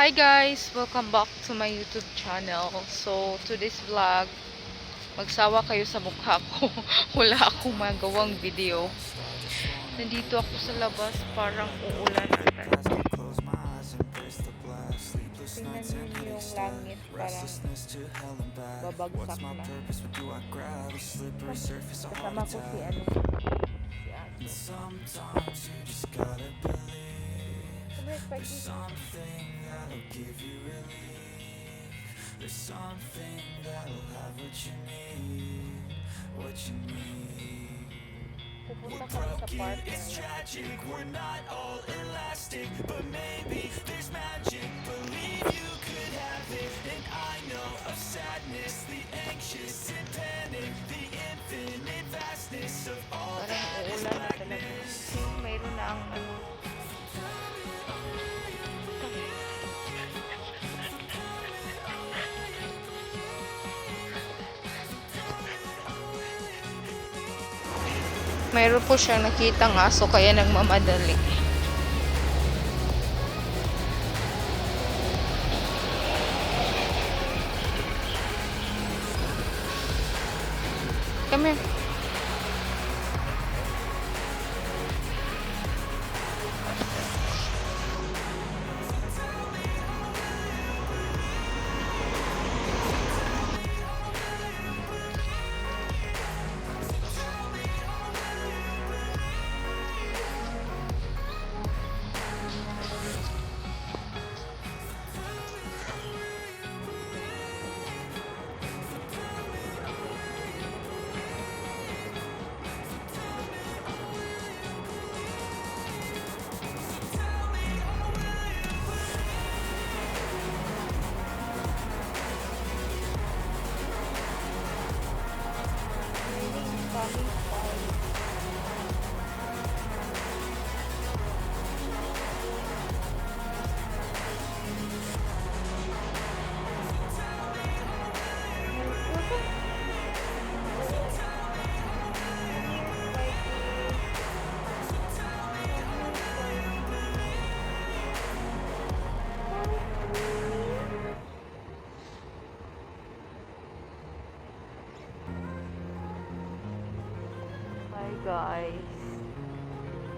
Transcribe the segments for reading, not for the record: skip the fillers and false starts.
Hi guys! Welcome back to my YouTube channel. So, today's vlog, magsawa kayo sa mukha ko. Wala akong magawang video. Nandito ako sa labas, parang uulan. Tingnan niyo yung langit, parang babagsak na. Kasama ko si ano, si Ate. There's something that'll give you relief. There's something that'll have what you need. Pupunta We're kami sa broken, park it's ngayon. tragic. We're not all elastic, but maybe there's magic. Believe you could have it, and I know of sadness, the anxious and panic, the infinite vastness of all Parang that is uulan na talaga. blackness. Mayroon na ang ano. Mayroon po siyang nakitang aso kaya nagmamadali. Come here. Hi guys,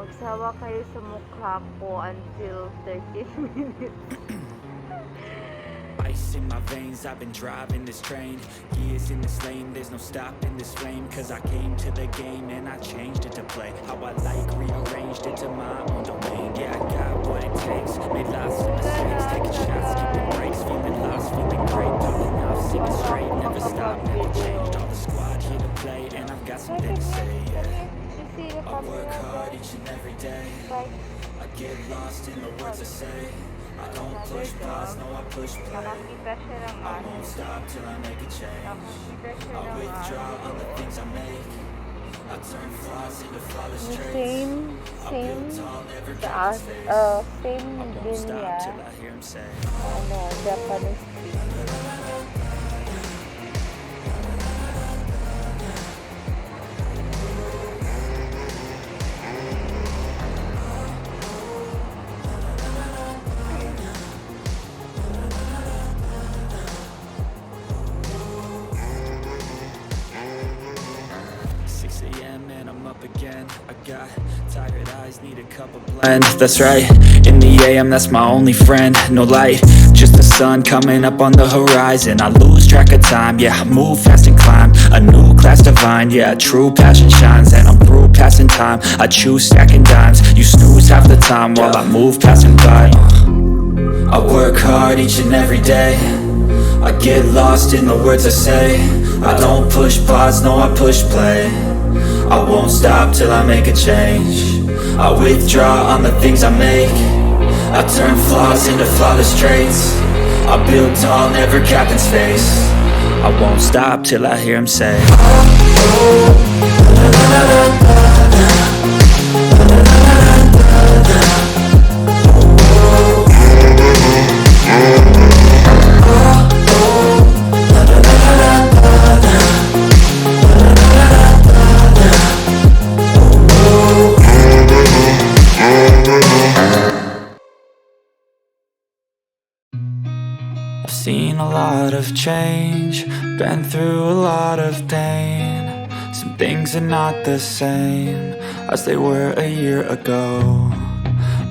magsawa kayo sa mukha ko until 30 minutes. Ice in my veins, I've been driving this train. Years in this lane, there's no stopping this flame. Cause I came to the game and I changed it to play how I like, rearranged it to my own domain. Yeah, I got what it takes, made lots of mistakes, taking shots, skipping breaks, feeling lost, feeling great, popping off, singing straight, never stop, never changed. All the squad here to play and I've got something to say, yeah. I work hard each and every day, I get lost in the words I say. I don't push pause, no I push play. Nakakita siya ng I won't stop till I make a change. Nakakita siya I ng withdraw on the things I make. I turn flaws into flawless traits. Same I build tall, never sa cap space. same I din won't stop niya, till I hear him say. ano, Japanese street. 6 a.m. and I'm up again. I got tired eyes, need a cup of blend. That's right, in the AM, that's my only friend. No light, just the sun coming up on the horizon. I lose track of time, yeah, I move fast and climb a new class divine, yeah, true passion shines. And I'm through passing time, I choose stacking dimes. You snooze half the time while I move passing by. I work hard each and every day, I get lost in the words I say. I don't push pause, no I push play. I won't stop till I make a change. I withdraw on the things I make. I turn flaws into flawless traits. I build tall, never capped in space. I won't stop till I hear him say. lot of change, been through a lot of pain. Some things are not the same as they were a year ago,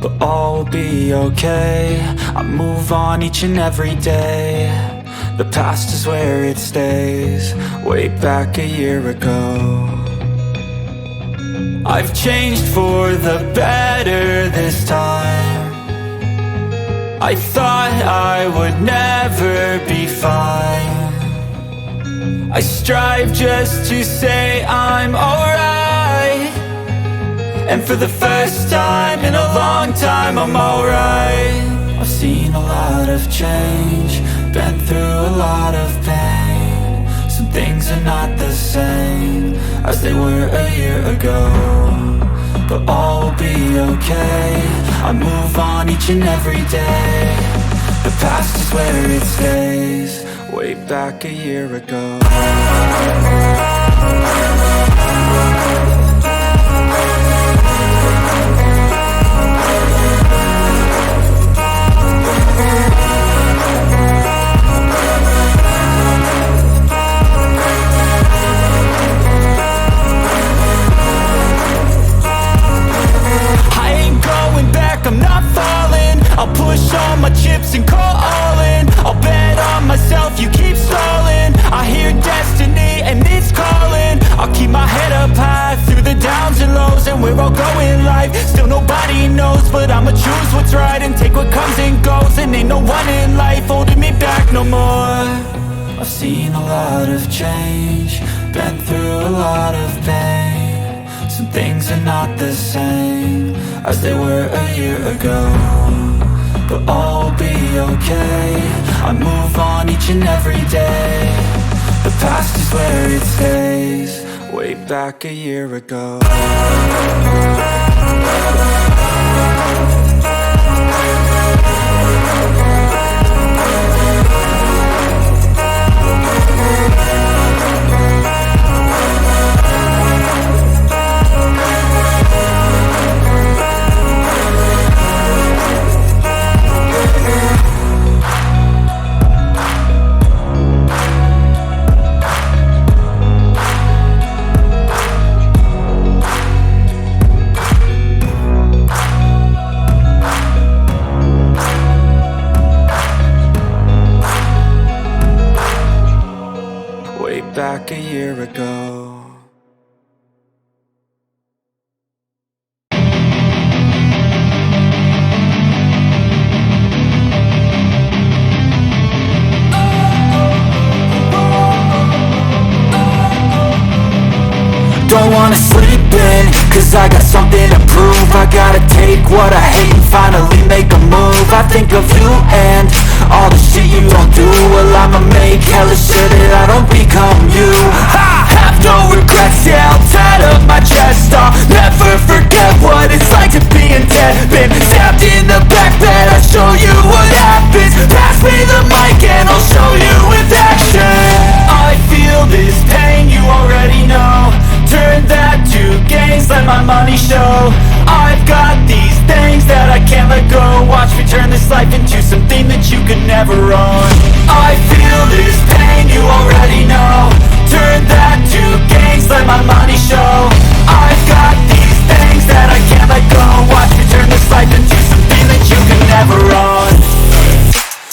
but all will be okay. I move on each and every day. The past is where it stays, way back a year ago. I've changed for the better this time. I thought I would never be fine. I strive just to say I'm alright, and for the first time in a long time I'm alright. I've seen a lot of change, been through a lot of pain. Some things are not the same as they were a year ago, but all will be okay. I move on each and every day. The past is where it stays, way back a year ago. I'm not falling, I'll push all my chips and call all in. I'll bet on myself, you keep stalling. I hear destiny and it's calling. I'll keep my head up high through the downs and lows, and we're all going life. Still nobody knows, but I'ma choose what's right and take what comes and goes. And ain't no one in life holding me back no more. I've seen a lot of change, been through a lot of pain. Some things are not the same as they were a year ago, but all will be okay. I move on each and every day. The past is where it stays, way back a year ago. Back a year ago. Don't wanna sleep in, cause I got something to prove. I gotta take what I hate and finally make a move. I think of you and all the shit you don't do. Well, I'ma make hella sure that I don't become you. I have no regrets, yeah, I'll tat up my chest. I'll never forget what it's like to be in debt. Been stabbed in the back bed, I'll show you what happens. Pass me the mic and I'll show you with action. I feel this pain, you already know. Turn that to gains, let my money show. I've got these things that I can't let go. Watch me turn this life into something that you could never own. I feel this pain, you already know. Turn that to gains, let my money show. I've got these things that I can't let go. Watch me turn this life into something that you could never own.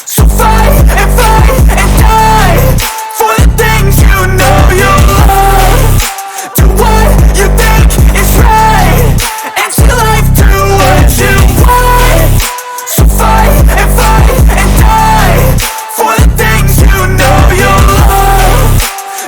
So fight and die for the things you know you love. Do what you think is right, and see life do what you want. So fight and die for the things you know you love.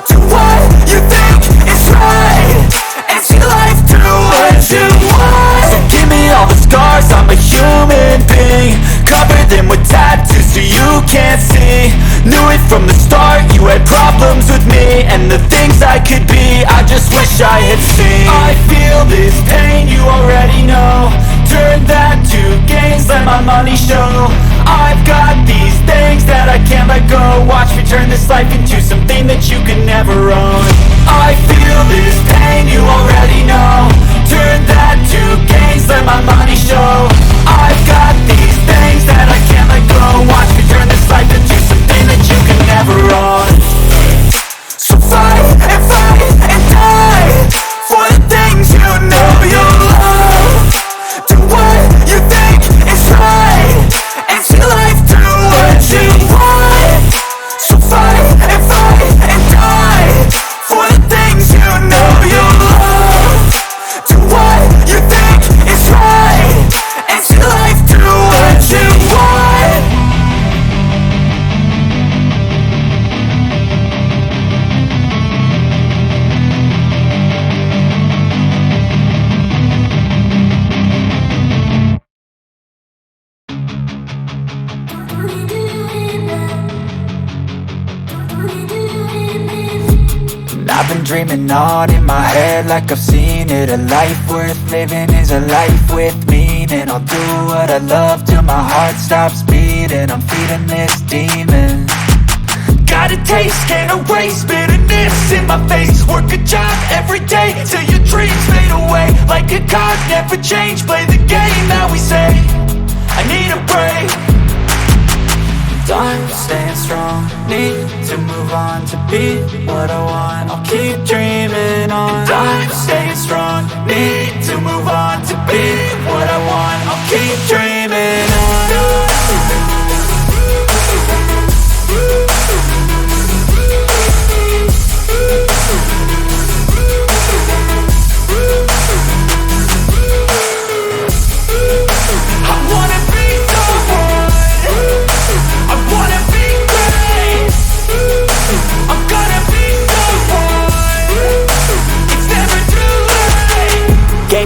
Do what you think is right, and see life do what you want. So give me all the scars, I'm a human being. Cover them with tattoos so you can't see. Knew it from the start, you had problems with me and the things I could be, I just wish I had seen. I feel this pain, you already know. Turn that to gains, let my money show. I've got these things that I can't let go. Watch me turn this life into something that you can never own. I feel this pain, you already know. Turn that to gains, let my money show. I've got these things that I can't let go. Watch me turn this life into something that you can dreaming on in my head like I've seen it. A life worth living is a life with meaning. I'll do what I love till my heart stops beating. I'm feeding this demon. Got a taste, can't erase bitterness in my face. Work a job every day till your dreams fade away. Like a card, never change, play the game that we say. I need a break. I'm staying strong, need to move on to be what I want. I'll keep dreaming on. I'm staying strong, need to move on to be what I want. I'll keep dreaming on.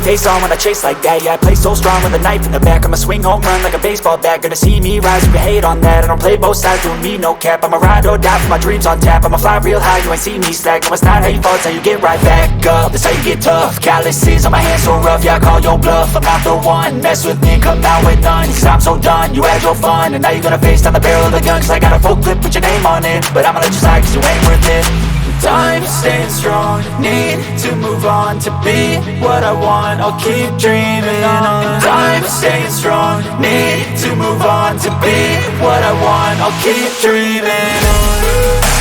Face on when I chase like that. Yeah, I play so strong with a knife in the back. I'ma swing home run like a baseball bat. Gonna see me rise, you can hate on that. I don't play both sides, doing me no cap. I'ma ride or die for my dreams on tap. I'ma fly real high, you ain't see me slack. No, it's not how you fall, it's how you get right back up. That's how you get tough. Calluses on my hands so rough, yeah, I call your bluff. I'm not the one, mess with me, come out with none. Cause I'm so done, you had your fun. And now you're gonna face down the barrel of the gun. Cause I got a full clip, put your name on it. But I'ma let you slide cause you ain't worth it. I'm staying strong, need to move on to be what I want. I'll keep dreaming on. I'm staying strong, need to move on to be what I want. I'll keep dreaming on.